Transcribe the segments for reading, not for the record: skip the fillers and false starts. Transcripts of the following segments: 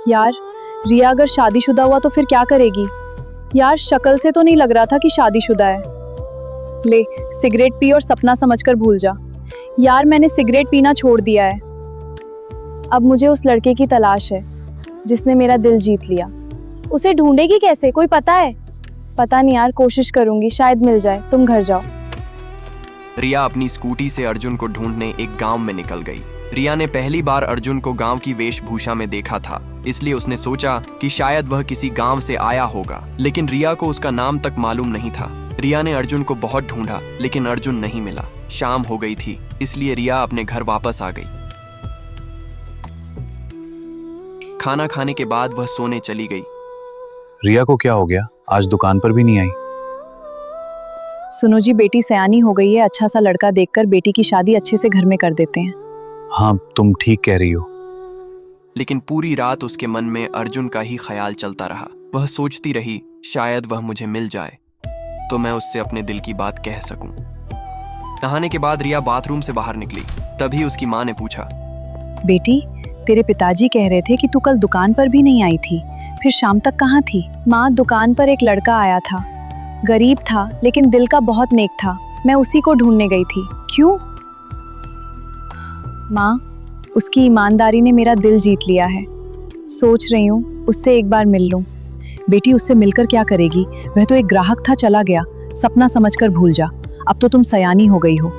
यार, रिया अगर शादीशुदा हुआ तो फिर क्या करेगी? यार, शक्ल से तो नहीं लग रहा था कि शादीशुदा है। ले, सिगरेट पी और सपना समझकर भूल जा। यार, मैंने सिगरेट पीना छोड़ दिया है। अब मुझे उस लड़के की तलाश है जिसने मेरा दिल जीत लिया। उसे ढूंढेगी कैसे, कोई पता है? पता नहीं यार, कोशिश करूंगी, शायद मिल जाए। तुम घर जाओ। रिया अपनी स्कूटी से अर्जुन को ढूंढने एक गांव में निकल गई। रिया ने पहली बार अर्जुन को गांव की वेशभूषा में देखा था, इसलिए उसने सोचा कि शायद वह किसी गांव से आया होगा, लेकिन रिया को उसका नाम तक मालूम नहीं था। रिया ने अर्जुन को बहुत ढूंढा, लेकिन अर्जुन नहीं मिला। शाम हो गई थी, इसलिए रिया अपने घर वापस आ गई। खाना खाने के बाद वह सोने चली गई। रिया को क्या हो गया? आज दुकान पर भी नहीं आई। सुनो जी, बेटी सयानी हो गई है। अच्छा सा लड़का देखकर बेटी की शादी अच्छे से घर में कर देते हैं। हाँ, तुम ठीक कह रही हो। लेकिन पूरी रात उसके मन में अर्जुन का ही ख्याल चलता रहा। वह सोचती रही, शायद वह मुझे मिल जाए तो मैं उससे अपने दिल की बात कह सकूं। नहाने के बाद रिया बाथरूम से बाहर निकली। तभी उसकी माँ ने पूछा, बेटी, तेरे पिताजी कह रहे थे कि तू कल दुकान पर भी नहीं आई थी, फिर शाम तक कहाँ थी? माँ, दुकान पर एक लड़का आया था। गरीब था लेकिन दिल का बहुत नेक था। मैं उसी को ढूंढने गई थी। क्यों? माँ, उसकी ईमानदारी ने मेरा दिल जीत लिया है। सोच रही हूँ उससे एक बार मिल लूँ। बेटी, उससे मिलकर क्या करेगी? वह तो एक ग्राहक था, चला गया। सपना समझकर भूल जा। अब तो तुम सयानी हो गई हो।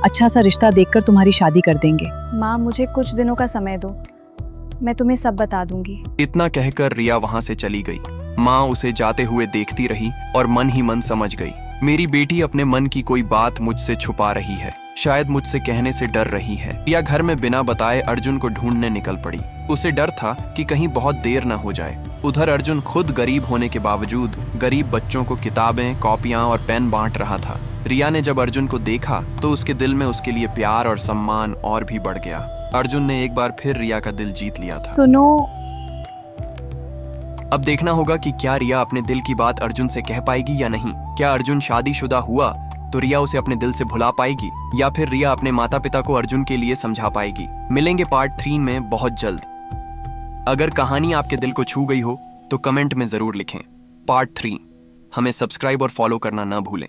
अच्छा सा रिश्ता देखकर तुम्हारी शादी कर देंगे। माँ, मुझे कुछ दिनों का समय दो, मैं तुम्हें सब बता दूंगी। इतना कहकर रिया वहां से चली गई। माँ उसे जाते हुए देखती रही और मन ही मन समझ गई, मेरी बेटी अपने मन की कोई बात मुझसे छुपा रही है, शायद मुझसे कहने से डर रही है। रिया घर में बिना बताए अर्जुन को ढूंढने निकल पड़ी। उसे डर था कि कहीं बहुत देर न हो जाए। उधर अर्जुन खुद गरीब होने के बावजूद गरीब बच्चों को किताबें, कॉपियां और पेन बांट रहा था। रिया ने जब अर्जुन को देखा तो उसके दिल में उसके लिए प्यार और सम्मान और भी बढ़ गया। अर्जुन ने एक बार फिर रिया का दिल जीत लिया था। सुनो, अब देखना होगा कि क्या रिया अपने दिल की बात अर्जुन से कह पाएगी या नहीं। क्या अर्जुन शादीशुदा हुआ तो रिया उसे अपने दिल से भुला पाएगी, या फिर रिया अपने माता पिता को अर्जुन के लिए समझा पाएगी। मिलेंगे पार्ट 3 में बहुत जल्द। अगर कहानी आपके दिल को छू गई हो तो कमेंट में जरूर लिखें। पार्ट 3। हमें सब्सक्राइब और फॉलो करना ना भूलें।